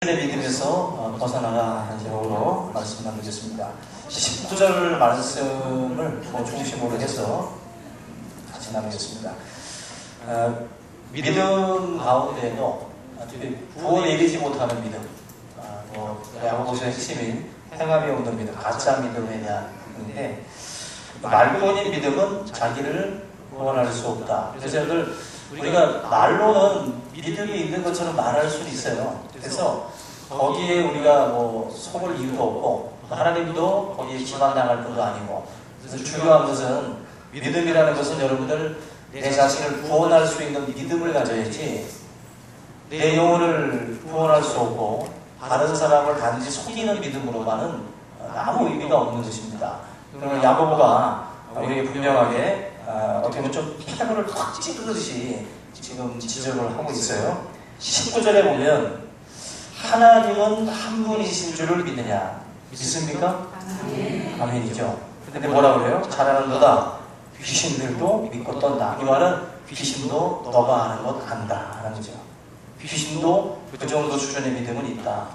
믿음에서 벗어나가는 제목으로 말씀 나누겠습니다. 19절 말씀을 중심으로 해서 같이 나누겠습니다. 믿음 가운데도 구원에 이르지 못하는 믿음, 야고보서의 핵심인 행함이 없는 믿음, 가짜 믿음에 대한 건데, 말뿐인 믿음은 자기를 구원할 수 없다. 그래서 우리가 말로는 믿음이 있는 것처럼 말할 수는 있어요. 그래서 거기에 우리가 속을 이유도 없고 하나님도 거기에 기만당할 것도 아니고, 그래서 중요한 것은 믿음이라는 것은 여러분들 내 자신을 구원할 수 있는 믿음을 가져야지, 내 영혼을 구원할 수 없고 다른 사람을 단지 속이는 믿음으로만은 아무 의미가 없는 것입니다. 그러면 야고보가 우리에게 분명하게 어떻게 보면 좀 패거를 탁 찌르듯이 지금 지적을 하고 있어요. 19절에 보면 하나님은 한 분이신 줄을 믿느냐? 믿습니까? 아멘이죠. 근데 뭐라 그래요? 잘하는도다. 귀신들도 믿고 떤다. 이 말은 귀신도 너가 하는 것 안다 하는 거죠. 귀신도 그 정도 수준의 믿음은 있다.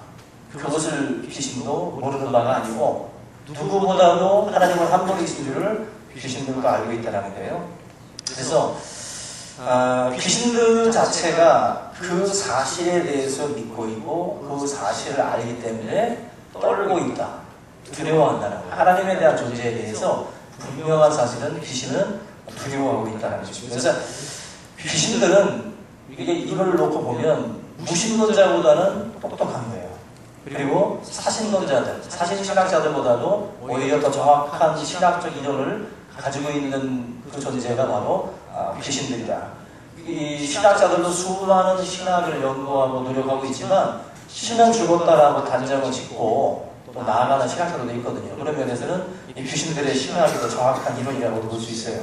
그것을 귀신도 모르는 바가 아니고 누구보다도 하나님은 한 분이신 줄을 귀신들도 알고 있다는 거예요. 그래서 귀신들 자체가 그 사실에 대해서 믿고 있고 그 사실을 알기 때문에 떨고 있다, 두려워한다는 거예요. 하나님에 대한 존재에 대해서 분명한 사실은 귀신은 두려워하고 있다는 것입니다. 그래서 귀신들은 이게 입을 놓고 보면 무신론자보다는 똑똑한 거예요. 그리고 사신론자들, 사신신학자들보다도 오히려 더 정확한 신학적 이론을 가지고 있는 그 존재가 바로 귀신들이다. 이 신학자들도 수많은 신학을 연구하고 노력하고 있지만 신은 죽었다라고 단정을 짓고 또 나아가는 신학자들도 있거든요. 그런 면에서는 이 귀신들의 신학이 더 정확한 이론이라고 볼 수 있어요.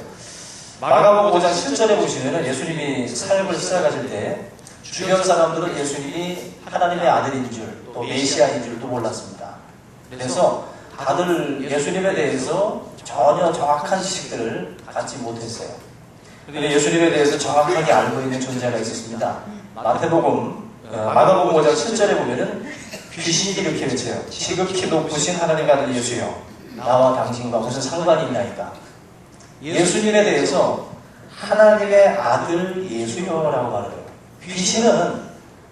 마가복음 5장 7절에 보시면 예수님이 삶을 시작하실 때 주변 사람들은 예수님이 하나님의 아들인 줄, 또 메시아인 줄도 몰랐습니다. 그래서 다들 예수님에 대해서 전혀 정확한 지식들을 갖지 못했어요. 그런데 예수님에 대해서 정확하게 알고 있는 존재가 있었습니다. 마가복음 5장 7절에 보면은 귀신이 이렇게 외쳐요. 지극히 높으신 하나님의 아들 예수여, 나와 당신과 무슨 상관이 있나이까. 예수님에 대해서 하나님의 아들 예수여라고 말해요. 귀신은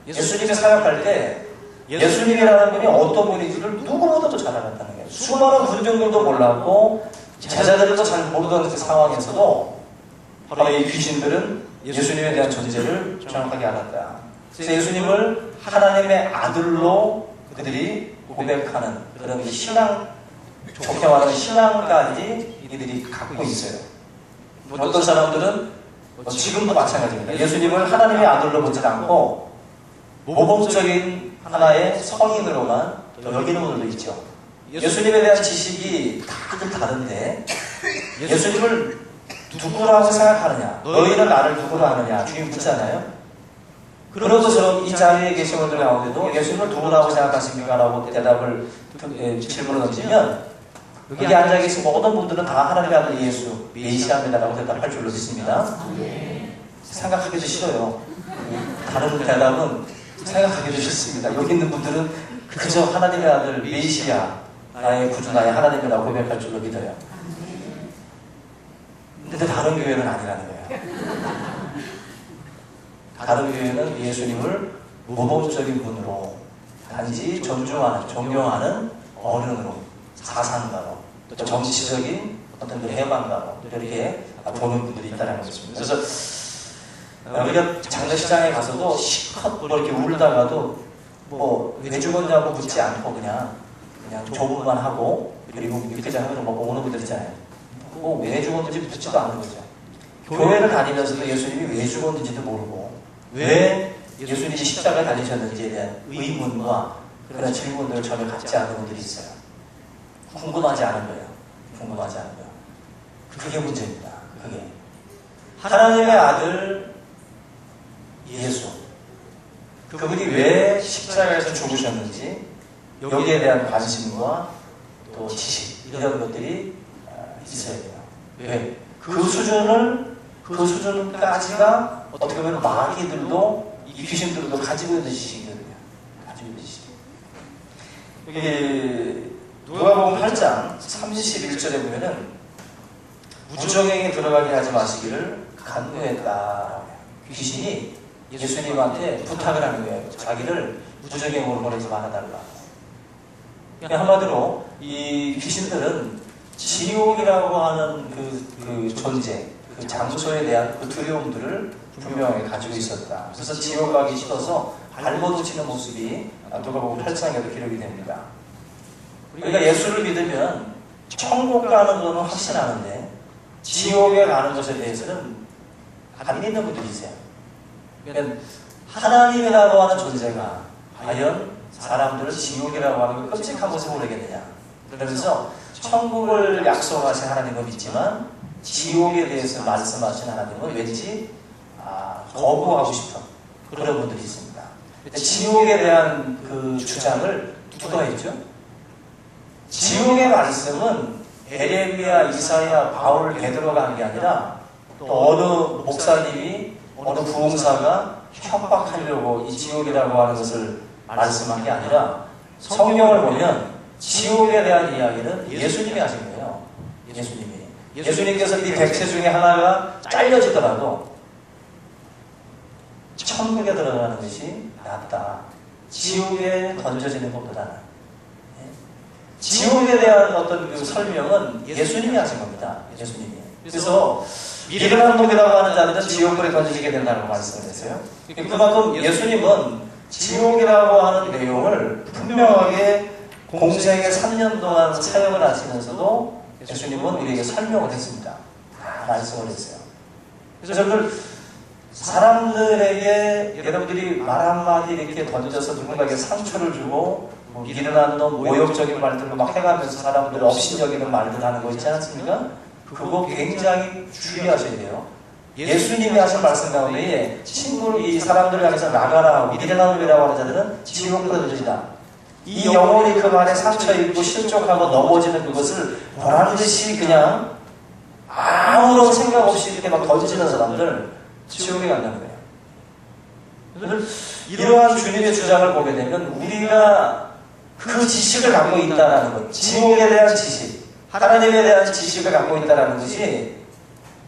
예수님이 사역할 때 예수님이라는 분이 어떤 분인지를 누구보다도 잘 알았다는 거예요. 수많은 군중들도 몰랐고 제자들도 잘 모르던 그 상황에서도 바로 이 귀신들은 예수님에 대한 존재를 정확하게 알았다. 그래서 예수님을 하나님의 아들로 그들이 고백하는 그런 신앙, 좋게 말하는 신앙까지 이들이 갖고 있어요. 어떤 사람들은 지금도 마찬가지입니다. 예수님을 하나님의 아들로 보지 않고 모범적인 하나의 성인으로만 여기는 분들도 있죠. 예수님에 대한 지식이 다들 다른데 예수님을 누구라고 생각하느냐, 너희는 나를 누구로 하느냐 주님 묻잖아요. 그런 것처럼 이 자리에 계신 분들 가운데도 예수님을 누구라고 생각하십니까? 라고 질문을 던지면 여기 앉아 계신 모든 분들은 다 하나님의 아들 예수, 메시아입니다라고 대답할 줄로 믿습니다. 생각하기도 싫어요. 다른 대답은 생각하기도 싫습니다. 여기 있는 분들은 그저 하나님의 아들 메시아, 나의 구주, 나의 하나님이라고 고백할 줄로 믿어요. 근데 다른 교회는 아니라는 거예요. 다른 교회는 예수님을 모범적인 분으로 단지 존중하는, 존경하는 어른으로, 사상가로, 또 정치적인 어떤 해방가로 이렇게 보는 분들이 있다는 것입니다. 그래서 우리가 장례식장에 가서도 실컷 이렇게 울다가도 왜 죽었냐고 묻지 않고 그냥 조문만 하고 그리고 육개장 하면서 먹고 오는 분들 있잖아요. 왜 죽었는지 묻지도 않는 거죠. 교회를 다니면서도 예수님이 왜 죽었는지도 모르고 왜 예수님이 십자가에 달리셨는지에 대한 의문과 그런 질문들을 전혀 갖지 않는 분들이 있어요. 궁금하지 않은 거예요. 궁금하지 않은 거예요. 그게 문제입니다. 그게 하나님의 아들 예수, 그분이 왜 십자가에서 죽으셨는지 여기에 대한 관심과 또 지식, 이런 것들이 있어야 돼요. 왜? 그 수준까지가 어떻게 보면 마귀들도, 이 귀신들도 가지고 있는 지식이거든요. 가지고 있는 지식. 여기 누가복음 8장 31절에 보면은 무정행에 들어가게 하지 마시기를 간구했다. 귀신이 예수님한테 부탁을 하는 거예요. 자기를 무정행으로 보내지 말아달라. 한마디로 이 귀신들은 지옥이라고 하는 그 존재, 그 장소에 대한 그 두려움들을 분명히 가지고 있었다. 그래서 지옥 가기 싫어서 발버둥치는 모습이 누가복음 8장에도 기록이 됩니다. 우리가 예수를 믿으면 천국 가는 것은 확신하는데 지옥에 가는 것에 대해서는 안 믿는 분들이 있어요. 그러니까 하나님이라고 하는 존재가 과연 사람들을 지옥이라고 하는 그 끔찍한 모습을 보내겠느냐. 그러면서 천국을 약속하신 하나님은 믿지만 지옥에 대해서 말씀하신 하나님은 왠지 거부하고 싶은 그런 분들이 있습니다. 지옥에 대한 그 주장을 누가 했죠? 지옥의 말씀은 에레미야, 이사야, 바울, 베드로가 한 게 아니라 또 어느 목사님이 어느 부흥사가 협박하려고 이 지옥이라고 하는 것을 말씀한 게 아니라 성경을 보면 지옥에 대한 이야기는 예수님이 하신 거예요. 예수님께서 이 백체 중에 하나가 잘려지더라도 천국에 들어가는 것이 낫다. 지옥에 던져지는 것보다는. 지옥에 대한 어떤 그 설명은 예수님이 하신 겁니다. 예수님이. 그래서 미련한 놈이라고 하는 자들은 지옥불에 던지게 된다고 말씀을 했어요. 그만큼 예수님은 지옥이라고 하는 내용을 분명하게 공생의 3년 동안 사역을 하시면서도 예수님은 우리에게 설명을 했습니다. 말씀을 했어요. 그래서 여러분들 사람들에게 여러분들이 말 한마디 이렇게 던져서 누군가에게 상처를 주고 미련한 놈, 모욕적인 말들로 막 해가면서 사람들 업신여기는 말들 하는 거 있지 않습니까? 그거 굉장히 주의하셔야 돼요. 예수님이 하신 말씀 가운데 이 사람들을 향해서 나가라 하고 미련한 놈이라고 하는 자들은 지옥으로 던져지다. 이 영혼이 그 말에 상처 입고 실족하고 넘어지는 그것을 보라는 듯이 그냥 아무런 생각 없이 이렇게 막 던지는 사람들 지옥에 간다는 거예요. 이러한 주님의 주장을 보게 되면 우리가 그 지식을 갖고 있다는 것, 지옥에 대한 지식, 하나님에 대한 지식을 갖고 있다는 것이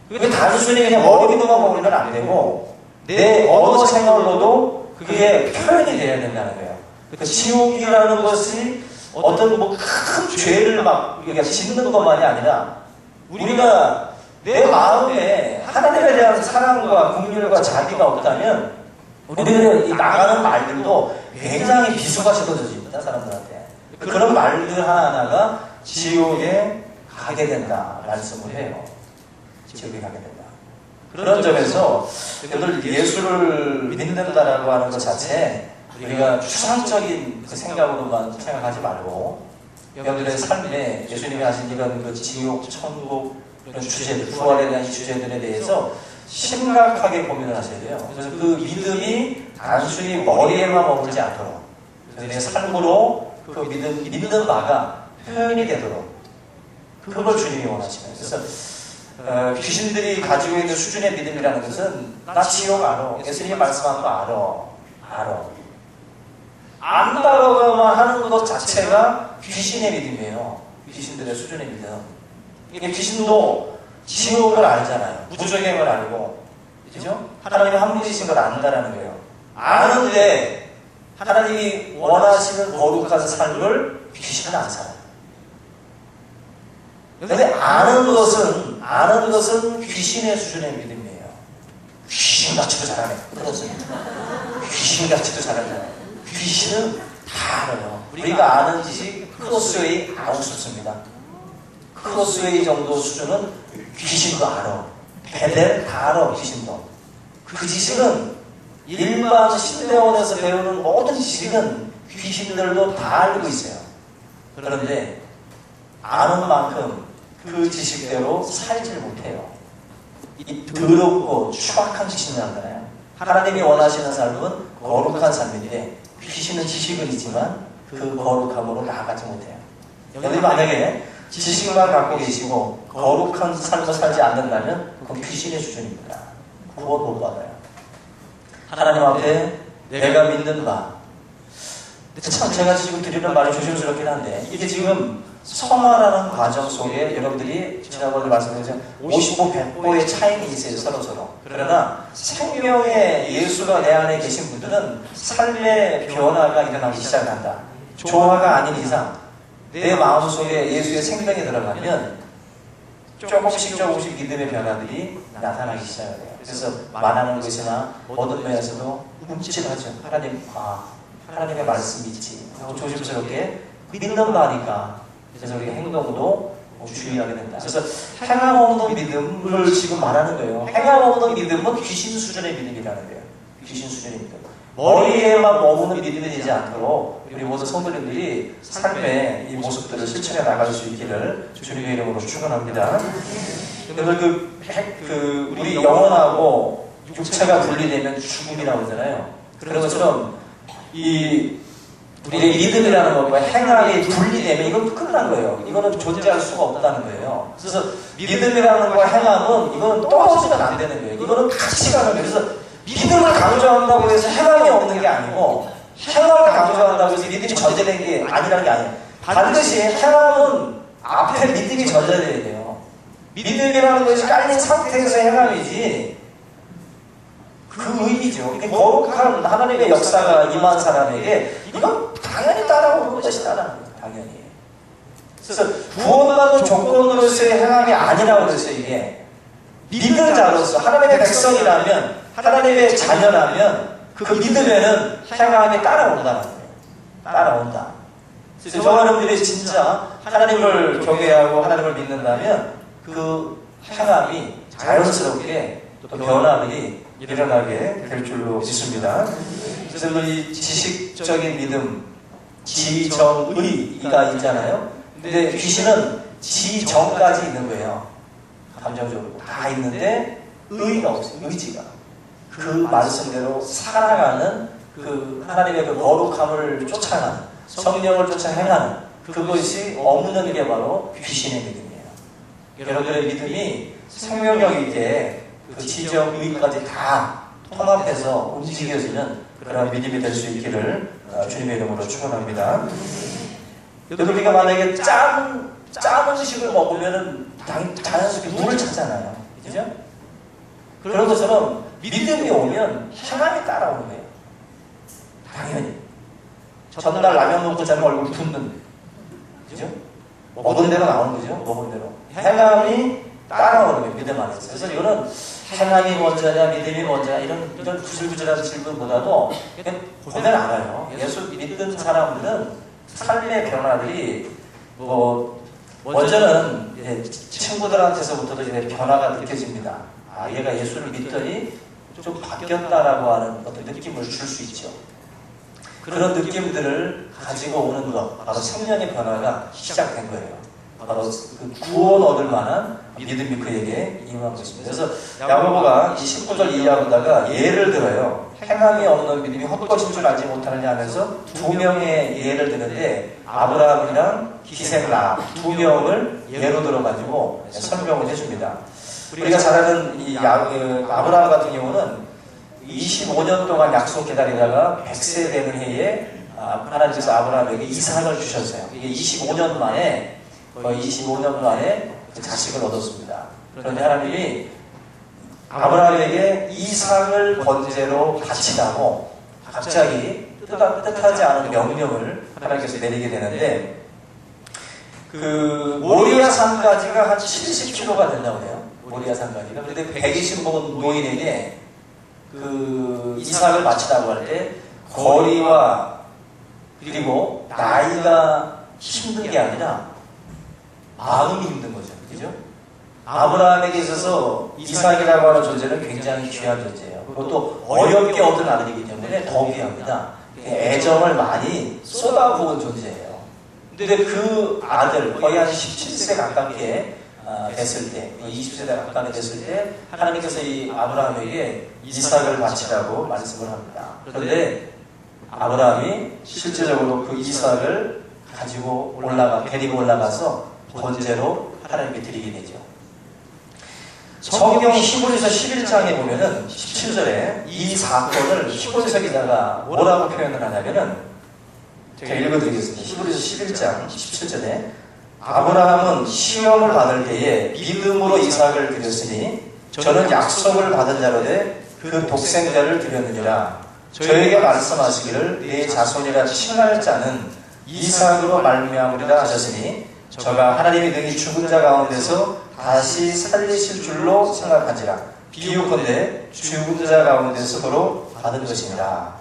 그게 단순히 그냥 머리로만 보면 안 되고 내 언어 생활로도 그게 표현이 돼야 된다는 거예요. 그 지옥이라는 것이 어떤 큰 죄를 막 우리가 짓는 것만이 아니라 우리가 내 마음에 하나님에 대한 사랑과 긍휼과 자비가 없다면 우리는 이 나가는 말들도 굉장히 비수가 쏟아집니다. 사람들한테. 그런 말들 하나하나가 지옥에 가게 된다 말씀을 해요. 지옥에 가게 된다. 그런 점에서 여러분들 예수를 믿는다라고 하는 것 자체 우리가 추상적인 그 생각으로만 생각하지 말고 여러분들의 삶에 예수님이 하신 이런 그 지옥, 천국 이런 주제들, 부활에 대한 주제들에 대해서 심각하게 고민을 하셔야 돼요. 그래서 그 믿음이 단순히 머리에만 머물지 않도록 내 삶으로 그 믿는 바가 표현이 되도록 그걸 주님이 원하시네요. 그래서 귀신들이 가지고 있는 수준의 믿음이라는 것은 나 지옥 알아. 예수님이 말씀한 거 알아. 안다고만 하는 것 자체가 귀신의 믿음이에요. 귀신들의 수준의 믿음. 이게 귀신도 지옥을 알잖아요. 무저갱을 알고, 그죠? 하나님이 한 분이신 걸 안다라는 거예요. 아는데 하나님이 원하시는 거룩한 삶을 귀신은 안 살아요. 그런데 아는 것은 귀신의 수준의 믿음이에요. 귀신같이도 잘하네. 그렇습니다. 귀신같이도 잘하잖아요. 귀신은 다 알아요. 우리가 아는 지식 크로스웨이 아웃소스입니다. 크로스웨이 정도 수준은 귀신도 알아. 베델 다 알아. 귀신도. 그 지식은 일반 신대원에서 배우는 모든 지식은 귀신들도 다 알고 있어요. 그런데 아는 만큼 그 지식대로 살질 못해요. 이 더럽고 추악한 귀신이 나잖아요. 하나님이 원하시는 삶은 거룩한 삶인데 귀신은 지식은 있지만 그 거룩함으로 나아가지 못해요. 여러분이 만약에 지식만 갖고 계시고 거룩한 삶을 살지 않는다면 그건 귀신의 수준입니다. 구원 못 받아요. 하나님 앞에 내가 믿는 바 근데 참 제가 지금 드리는 말이 조심스럽긴 한데 이게 지금 성화라는 과정 속에 여러분들이 지난번에 말씀드린 50보 100보의 차이는 있어요, 서로서로. 그러나 생명의 예수가 내 안에 계신 분들은 삶의 변화가 일어나기 시작한다. 조화가 아닌 이상 내 마음속에 예수의 생명이 들어가면 조금씩 믿음의 변화들이 나타나기 시작해요. 그래서 말하는 것이나 모든 면에서도 움찔하죠. 하나님의 말씀이 있지. 조심스럽게 믿는 바니까. 그래서 우리 행동도 주의하게 된다. 그래서 행함 없는 믿음을 지금 말하는 거예요. 행함 없는 믿음은 귀신 수준의 믿음이라는 거예요. 귀신 수준의 믿음. 머리에만 머무는 믿음이 되지 않도록 우리 모든 성도님들이 삶의 이 모습들을 실천해 나갈 수 있기를 주님의 이름으로 축원합니다. 그래서 우리 영혼하고 육체가 분리되면 죽음이라고 하잖아요. 그런 것처럼 우리의 믿음이라는 것과 행함이 분리되면 이건 큰일 난 거예요. 이거는 존재할 수가 없다는 거예요. 그래서 믿음이라는 것과 행함은 이거는 떨어지면 안 되는 거예요. 이거는 같이 가는 거예요. 그래서 믿음을 강조한다고 해서 행함이 없는 게 아니고 행함을 강조한다고 해서 믿음이 전제된 게 아니라는 게 아니에요. 반드시 행함은 앞에 믿음이 전제돼야 돼요. 믿음이라는 것이 깔린 상태에서 행함이지 그 의미죠. 거룩한 하나님의 역사가 임한 사람에게 이건 당연히 따라오는 것이다라는 거예요. 당연히. 그래서 구원받은 조건으로서의 행함이 아니라고 그랬어요. 이게 믿는 자로서 하나님의 백성이라면 하나님의 자녀라면 그 믿음에는 행함이 따라온다는 거예요. 따라온다. 그래서 저와 여러분들이 진짜 하나님을 경외하고 하나님을 믿는다면 그 행함이 자연스럽게 또 변화들이 일어나게 될 줄로 믿습니다. 그래서 이 지식적인 믿음, 지정의가 있잖아요. 근데 귀신은 지정까지 있는 거예요. 감정적으로 다 있는데 의가 없어요. 의지가. 그 말씀대로 살아가는 그 하나님의 그 거룩함을 쫓아가는 성령을 쫓아 행하는 그것이 없는 게 바로 귀신의 믿음이에요. 여러분들의 믿음이 생명력 있게 그 지적 의까지 다 통합해서 움직여지는 그런 믿음이 될 수 있기를 주님의 이름으로 축원합니다. 우리가 만약에 짠 음식을 먹으면은 자연스럽게 물을 찾잖아요. 그죠? 그런 것처럼 믿음이 오면 행함이 따라오는 거예요. 당연히. 전날 라면 먹고 자면 얼굴 붓는. 그죠? 먹은 대로 나오는 거죠. 먹은 대로. 행함이 따라오는 거예요. 믿음 안에서. 그래서 이거는 행함이 먼저냐 믿음이 먼저냐 이런 구질구질한 질문보다도 그냥 보면 알아요. 예수 믿는 사람들은 삶의 변화들이 먼저는 친구들한테서부터도 이제 변화가 느껴집니다. 얘가 예수를 믿더니 좀 바뀌었다라고 하는 어떤 느낌을 줄 수 있죠. 그런 느낌들을 가지고 오는 것, 바로 생명의 변화가 시작된 거예요. 바로 그 구원 얻을 만한 믿음이 그에게 임한 것입니다. 그래서 야고보가 19절 이하보다가 예를 들어요. 행함이 없는 믿음이 헛것인 줄 알지 못하느냐 하면서 두 명의 예를 드는데 아브라함이랑 기생라 두 명을 예로 들어가지고 설명을 해줍니다. 우리가 잘 아는 이 아브라함 같은 경우는 25년 동안 약속 기다리다가 100세 되는 해에 하나님께서 아브라함에게 이삭을 주셨어요. 이게 25년 만에 거의 25년 만에 그 자식을 얻었습니다. 그런데 하나님이 아브라함에게 이삭을 번제로 바치라고 갑자기 뜻하지 않은 명령을 하나님께서 내리게 되는데 그 모리아 산까지가 한 70km가 된다고 해요. 모리아 산까지가. 그런데 120번 노인에게 그 이삭을 바치라고 할 때 거리와 그리고 나이가 힘든 게 아니라 마음이 힘든 거죠. 그죠? 아브라함에게 있어서 이삭이라고 하는 존재는 굉장히 귀한 존재예요. 그것도 어렵게 얻은 아들이기 때문에 더 귀합니다. 애정을 많이 쏟아부은 존재예요. 근데 그 아들, 거의 한 17세 가깝게 됐을 때, 20세 가까이 됐을 때 하나님께서 이 아브라함에게 이삭을 바치라고 말씀을 합니다. 그런데 아브라함이 실제적으로 그 이삭을 가지고 데리고 올라가서 번제로 하나님께 드리게 되죠. 성경 히브리서 11장에 보면은 17절에 이 사건을 히브리서 기자가 뭐라고 표현을 하냐면은 제가 읽어드리겠습니다. 히브리서 11장 17절에 아브라함은 시험을 받을 때에 믿음으로 이삭을 드렸으니 저는 약속을 받은 자로되 그 독생자를 드렸느니라. 저에게 말씀하시기를 네 자손이라 칭할 자는 이삭으로 말미암으리라 하셨으니 저가 하나님이 능히 죽은 자 가운데서 다시 살리실 줄로 생각한지라. 비유컨대 죽은 자 가운데서 서로 받은 것이니라.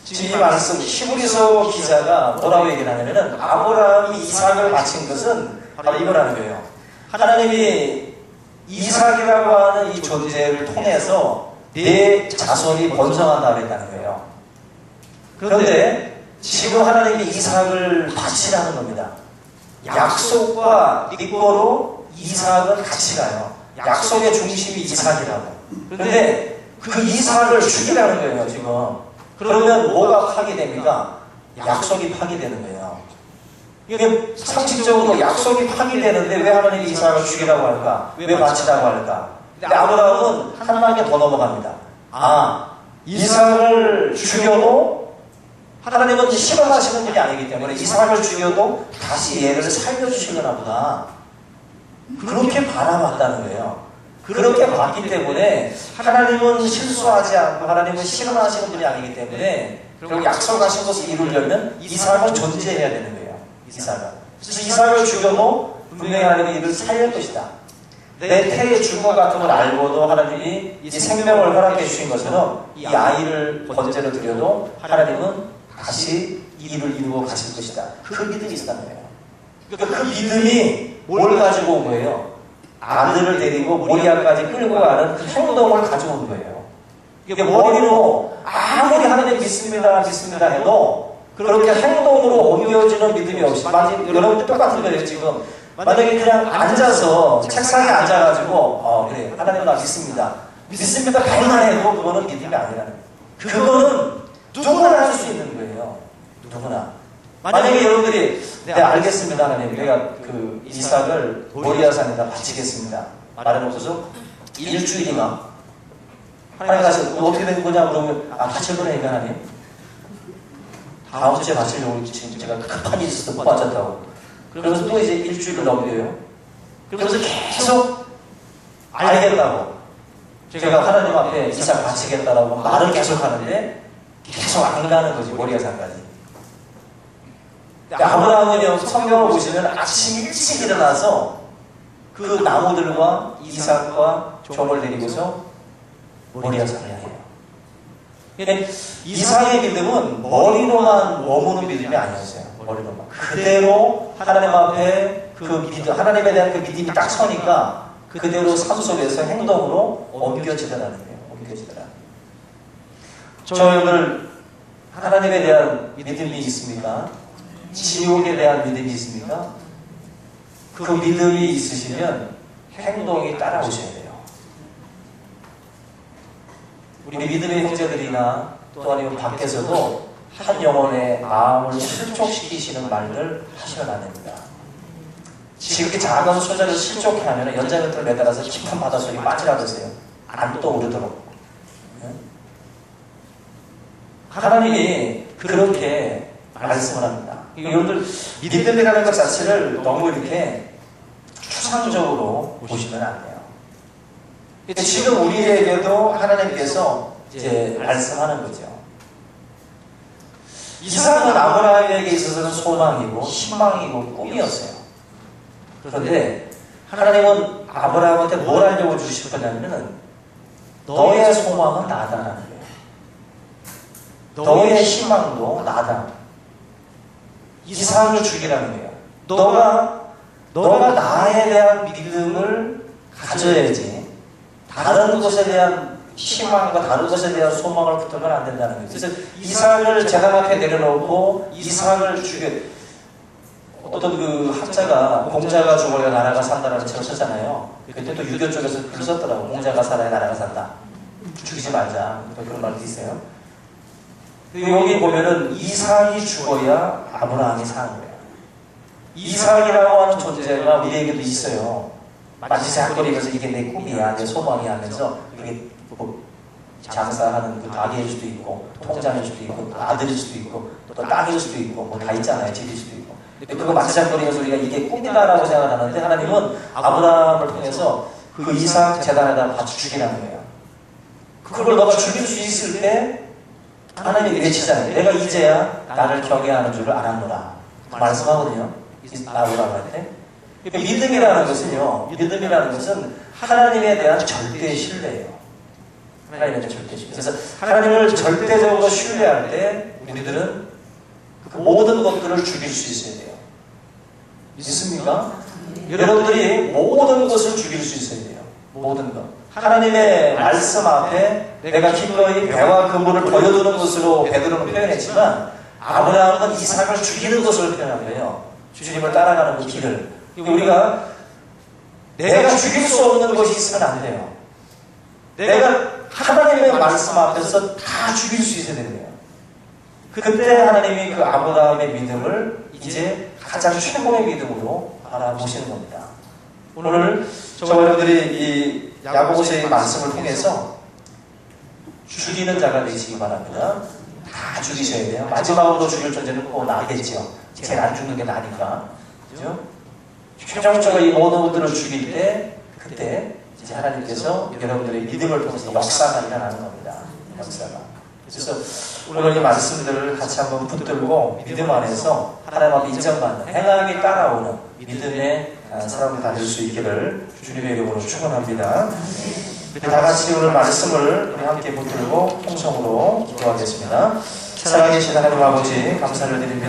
지금 이 말씀 히브리서 기자가 뭐라고 얘기를 하냐면은 아브라함이 이삭을 바친 것은 바로 이거라는 거예요. 하나님이 이삭이라고 하는 이 존재를 통해서 내 자손이 번성한다 그랬다는 거예요. 그런데 지금 하나님이 이삭을 바치라는 겁니다. 약속과 믿고로 이삭은 같이 가요. 약속의 중심이 이삭이라고. 그런데 그 이삭을 죽이라는 거예요, 지금. 그러면 뭐가 파괴됩니까? 약속이 파괴되는 거예요. 이게 상식적으로 약속이 파괴되는데 왜 하나님이 이삭을 죽이라고 할까? 왜 바치라고 할까? 근데 아브라함은 한 단계 더 넘어갑니다. 이삭을 죽여도 하나님은 실험하시는 분이 아니기 때문에 이삭을 죽여도 다시 얘를 살려주시려나 보다. 그렇게 바라봤다는 거예요. 그렇게 봤기 때문에 하나님은 실수하지 않고 하나님은 실험하시는 분이 아니기 때문에 결국 약속하신 것을 이루려면 이삭은 존재해야 되는 거예요. 이삭은. 그래서 이삭을 죽여도 분명히 하나님은 이를 살릴 것이다. 내 태의 죽음 같은 걸 알고도 하나님이 이 생명을 허락해 주신 것처럼 이 아이를 번제로 드려도 하나님은 다시 일을 이루어 가실 것이다. 그 믿음이 있었다는 거예요. 그러니까 그 믿음이 뭘 가지고 온 거예요? 아들을 데리고 모리아까지 끌고 가는 그 행동을 가져온 거예요. 이게 머리로 아무리 하나님 믿습니다 해도 그렇게 행동으로 옮겨지는 믿음이 없이 여러분 똑같은 거예요. 지금 만약에 그냥 앉아서 책상에 앉아가지고 그래 하나님 나 믿습니다 발만 해도 그거는 믿음이 아니라는 거예요. 그거는 누구나 할 수 있는 거예요. 누구나. 만약에 여러분들이 알겠습니다 하나님 내가 그 이삭을 모리아산에다 바치겠습니다 말해놓고서 일주일이나 하나님 가서 어떻게 된 거냐 그러면 바칠 거라니까 하나님 다음 주에 바치려고 지금 제가 급한 일이 있어서 못 바쳤다고 그러면서 또 이제 일주일을 넘겨요. 그러면서 계속 알겠다고 제가 하나님 앞에 이삭 바치겠다라고 말을 계속 하는데 계속 안 가는 거지 모리아산까지. 아브라함은 성경을 보시면 아침 일찍 일어나서 그 나무들과 이삭과 종을 데리고서 모리아산을 향해요. 그러니까 이삭의 믿음은 머리로만 머무는 믿음이 아니었어요. 머리로만. 그대로 하나님 앞에 그 믿음, 하나님에 대한 그 믿음이 딱 서니까 그대로 삶 속에서 행동으로 옮겨지더라는 거예요. 옮겨지더라. 저 오늘 하나님에 대한 믿음이 있습니까? 지옥에 대한 믿음이 있습니까? 그 믿음이 있으시면 행동이 따라오셔야 돼요. 우리 믿음의 형제들이나 또 아니면 밖에서도 한 영혼의 마음을 실족시키시는 말들 하시면 안 됩니다. 지극히 작은 소자를 실족해 하면 연장면을 매달아서 깊은 바닷속에 빠지라 그러세요. 안 떠오르도록. 하나님이 그렇게 말씀을 합니다. 여러분들 믿음이라는 것 자체를 너무 이렇게 추상적으로 보시면 안 돼요. 지금 우리에게도 하나님께서 이제 말씀하는 거죠. 이삭은 아브라함에게 있어서는 소망이고 희망이고 꿈이었어요. 그런데 하나님은 아브라함한테 뭘 알려고 주셨냐면은 너의 소망은 나다라는 거예요. 너의 희망도 나다. 이삭을 죽이라는 거예요. 너가 나에 대한 믿음을 가져야지 다른 것에 대한 희망과 다른 것에 대한 소망을 붙으면 안 된다는 거예요. 그래서 이삭을 재단 앞에 내려놓고 이삭을 죽여 어떤 그 학자가 공자가 죽어야 나라가 산다라는 책을 썼잖아요. 그때 또 유교 쪽에서 글을 썼더라고. 공자가 살아야 나라가 산다. 죽이지 말자. 그런 말도 있어요. 여기 보면은 이삭이 죽어야 아브라함이 사는 거예요. 이삭이라고 하는 존재가 우리에게도 있어요. 마치 사건이 그래서 이게 내 꿈이야, 내 소망이야 하면서 이게 장사하는 그 가게일 수도 있고, 통장일 수도 있고, 또 아들일 수도 있고, 또 땅일 수도 있고, 뭐 다 있잖아요. 집일 수도 있고. 근데 그거 맞장거리면서 우리가 이게 꿈이다라고 생각하는데 하나님은 아브라함을 통해서 그 이삭 제단에다 바쳐 죽이라는 거예요. 그걸 너가 죽일 수 있을 때 하나님이 외치잖아요. 내가 이제야 나를 경외하는 줄을 알았노라. 말씀하거든요. 아브라함한테. 믿음이라는 것은요. 믿음이라는 것은 하나님에 대한 절대 신뢰예요. 하나님에 대한 절대 신뢰. 그래서 하나님을 절대적으로 신뢰할 때 우리들은 그 모든 것들을 죽일 수 있어야 돼요. 믿습니까? 여러분들이 모든 것을 죽일 수 있어야 돼요. 모든 것. 하나님의 말씀 앞에 내가 기꺼이 배와 그물을 버려두는 것으로 베드로는 표현했지만 아브라함은 이삭을 죽이는 것을 표현한 거예요. 주님을 따라가는 그 길을. 우리가 내가 죽일 수 없는 것이 있으면 안 돼요. 내가 하나님의 말씀 앞에서 다 죽일 수 있어야 되는 거예요. 그때 하나님이 그 아브라함의 믿음을 이제 가장 최고의 믿음으로 알아보시는 겁니다. 오늘 저와 여러분들이 이 야고보서의 말씀을 통해서 죽이는 자가 되시기 바랍니다. 다 죽이셔야 돼요. 마지막으로 죽일 존재는 꼭 나겠죠. 제일 안 죽는 게 나니까. 그죠? 최종적으로 이 모든 것들을 죽일 때 그때 이제 하나님께서 여러분들의 믿음을 통해서 역사가 일어나는 겁니다. 역사가. 그래서 오늘 이 말씀들을 같이 한번 붙들고 믿음 안에서 하나님 앞에 인정받는 행하게 따라오는 믿음의 사람이 다 될 수 있기를 주님의 이름으로 축원합니다. 다 같이 오늘 말씀을 우리 함께 붙들고 통성으로 기도하겠습니다. 살아계신 하나님 아버지 감사를 드립니다.